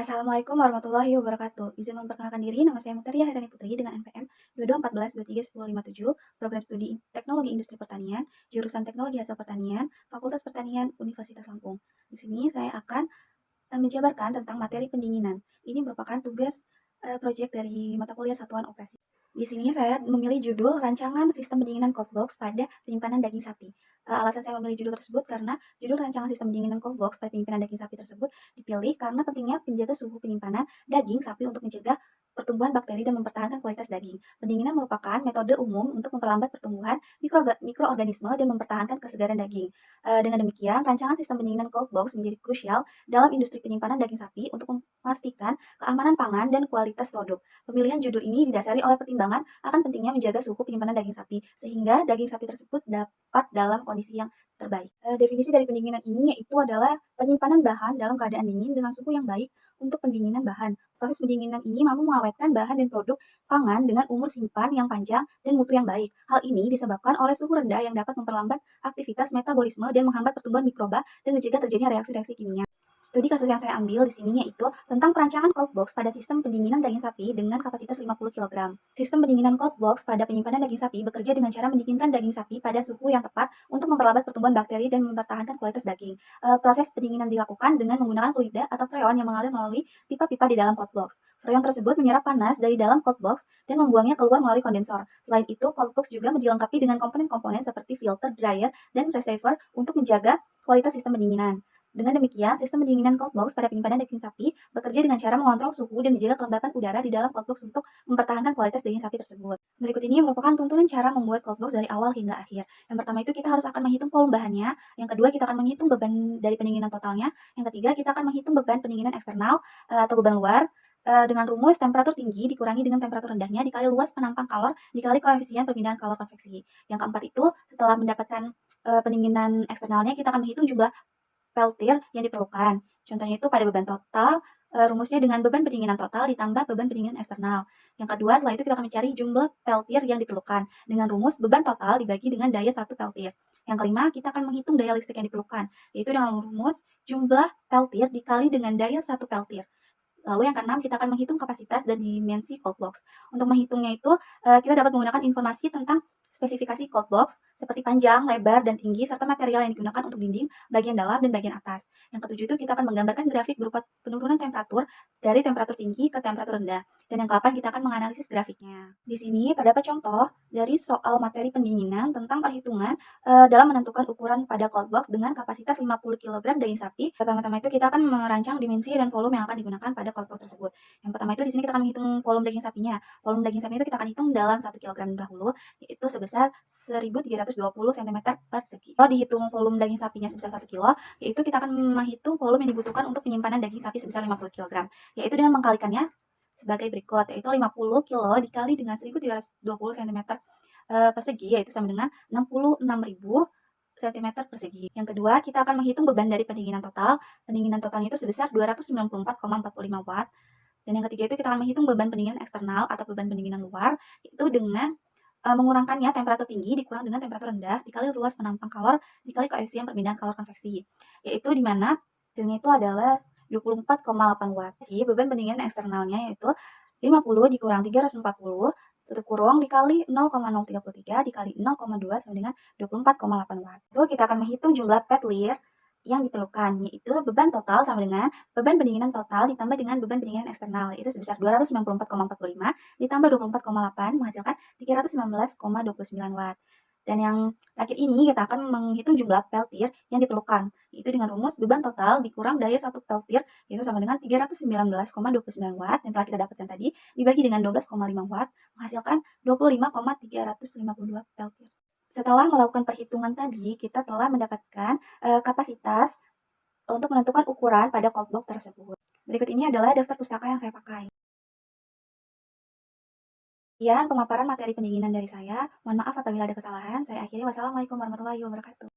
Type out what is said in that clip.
Assalamualaikum warahmatullahi wabarakatuh. Izin memperkenalkan diri, nama saya Mutaria Hairani Putri dengan NPM 2214231057, Program Studi Teknologi Industri Pertanian, jurusan Teknologi Hasil Pertanian, Fakultas Pertanian, Universitas Lampung. Di sini saya akan menjabarkan tentang materi pendinginan. Ini merupakan tugas proyek dari mata kuliah Satuan Operasi. Di sini saya memilih judul Rancangan Sistem Pendinginan Cold Box pada Penyimpanan Daging Sapi. Alasan saya memilih judul tersebut karena judul Rancangan Sistem Pendinginan Cold Box pada Penyimpanan Daging Sapi tersebut dipilih karena pentingnya menjaga suhu penyimpanan daging sapi untuk mencegah pertumbuhan bakteri dan mempertahankan kualitas daging. Pendinginan merupakan metode umum untuk memperlambat pertumbuhan mikroorganisme dan mempertahankan kesegaran daging. Dengan demikian, rancangan sistem pendinginan cold box menjadi krusial dalam industri penyimpanan daging sapi untuk memastikan keamanan pangan dan kualitas produk. Pemilihan judul ini didasari oleh pertimbangan akan pentingnya menjaga suhu penyimpanan daging sapi, sehingga daging sapi tersebut dapat dalam kondisi yang terbaik. Definisi dari pendinginan ini yaitu adalah penyimpanan bahan dalam keadaan dingin dengan suhu yang baik untuk pendinginan bahan. Proses pendinginan ini mampu mengawetkan bahan dan produk pangan dengan umur simpan yang panjang dan mutu yang baik. Hal ini disebabkan oleh suhu rendah yang dapat memperlambat aktivitas metabolisme dan menghambat pertumbuhan mikroba dan mencegah terjadinya reaksi-reaksi kimia. Studi kasus yang saya ambil di sini yaitu tentang perancangan cold box pada sistem pendinginan daging sapi dengan kapasitas 50 kg. Sistem pendinginan cold box pada penyimpanan daging sapi bekerja dengan cara mendinginkan daging sapi pada suhu yang tepat untuk memperlambat pertumbuhan bakteri dan mempertahankan kualitas daging. Proses pendinginan dilakukan dengan menggunakan fluida atau freon yang mengalir melalui pipa-pipa di dalam cold box. Freon tersebut menyerap panas dari dalam cold box dan membuangnya keluar melalui kondensor. Selain itu, cold box juga dilengkapi dengan komponen-komponen seperti filter, dryer, dan receiver untuk menjaga kualitas sistem pendinginan. Dengan demikian, sistem pendinginan cold box pada penyimpanan daging sapi bekerja dengan cara mengontrol suhu dan menjaga kelembapan udara di dalam cold box untuk mempertahankan kualitas daging sapi tersebut. Berikut ini merupakan tuntunan cara membuat cold box dari awal hingga akhir. Yang pertama itu kita harus akan menghitung volume bahannya. Yang kedua kita akan menghitung beban dari pendinginan totalnya. Yang ketiga kita akan menghitung beban pendinginan eksternal atau beban luar. Dengan rumus temperatur tinggi dikurangi dengan temperatur rendahnya dikali luas penampang kalor dikali koefisien perpindahan kalor konveksi. Yang keempat itu setelah mendapatkan pendinginan eksternalnya kita akan menghitung jumlah peltir yang diperlukan. Contohnya itu pada beban total, rumusnya dengan beban pendinginan total ditambah beban pendinginan eksternal. Yang kedua, setelah itu kita akan mencari jumlah peltir yang diperlukan dengan rumus beban total dibagi dengan daya satu peltir. Yang kelima, kita akan menghitung daya listrik yang diperlukan, yaitu dengan rumus jumlah peltir dikali dengan daya satu peltir. Lalu yang keenam, kita akan menghitung kapasitas dan dimensi cold box. Untuk menghitungnya itu, kita dapat menggunakan informasi tentang spesifikasi cold box, seperti panjang, lebar, dan tinggi, serta material yang digunakan untuk dinding, bagian dalam, dan bagian atas. Yang ketujuh itu kita akan menggambarkan grafik berupa penurunan temperatur dari temperatur tinggi ke temperatur rendah. Dan yang ke-8 kita akan menganalisis grafiknya. Di sini terdapat contoh dari soal materi pendinginan tentang perhitungan dalam menentukan ukuran pada cold box dengan kapasitas 50 kg daging sapi. Pertama-tama itu kita akan merancang dimensi dan volume yang akan digunakan pada cold box tersebut. Yang pertama itu di sini kita akan menghitung volume daging sapinya. Volume daging sapi itu kita akan hitung dalam 1 kg dahulu, yaitu sebesar 1320 cm persegi. Kalau dihitung volume daging sapinya sebesar 1 kg, yaitu kita akan menghitung volume yang dibutuhkan untuk penyimpanan daging sapi sebesar 50 kg, yaitu dengan mengkalikannya sebagai berikut, yaitu 50 kg dikali dengan 1320 cm persegi, yaitu sama dengan 66.000 cm persegi. Yang kedua, kita akan menghitung beban dari pendinginan total. Pendinginan totalnya itu sebesar 294,45 watt. Dan yang ketiga itu kita akan menghitung beban pendinginan eksternal atau beban pendinginan luar, itu dengan mengurangkannya temperatur tinggi dikurang dengan temperatur rendah dikali luas penampang kalor dikali koefisien perpindahan kalor konveksi, yaitu di mana hasilnya itu adalah 24,8 watt. Jadi beban pendinginan eksternalnya yaitu 50 dikurang 340 tutup kurung dikali 0,033 dikali 0,2 sama dengan 24,8 watt. Lalu kita akan menghitung jumlah petlir yang diperlukan, yaitu beban total sama dengan beban pendinginan total ditambah dengan beban pendinginan eksternal, yaitu sebesar 294,45 ditambah 24,8 menghasilkan 319,29 watt. Dan yang terakhir ini kita akan menghitung jumlah peltir yang diperlukan, yaitu dengan rumus beban total dikurang daya satu peltir, yaitu sama dengan 319,29 watt yang telah kita dapatkan tadi, dibagi dengan 12,5 watt, menghasilkan 25,352 peltir. Setelah melakukan perhitungan tadi, kita telah mendapatkan kapasitas untuk menentukan ukuran pada cold box tersebut. Berikut ini adalah daftar pustaka yang saya pakai. Sekian pemaparan materi pendinginan dari saya. Mohon maaf apabila ada kesalahan. Saya akhiri. Wassalamualaikum warahmatullahi wabarakatuh.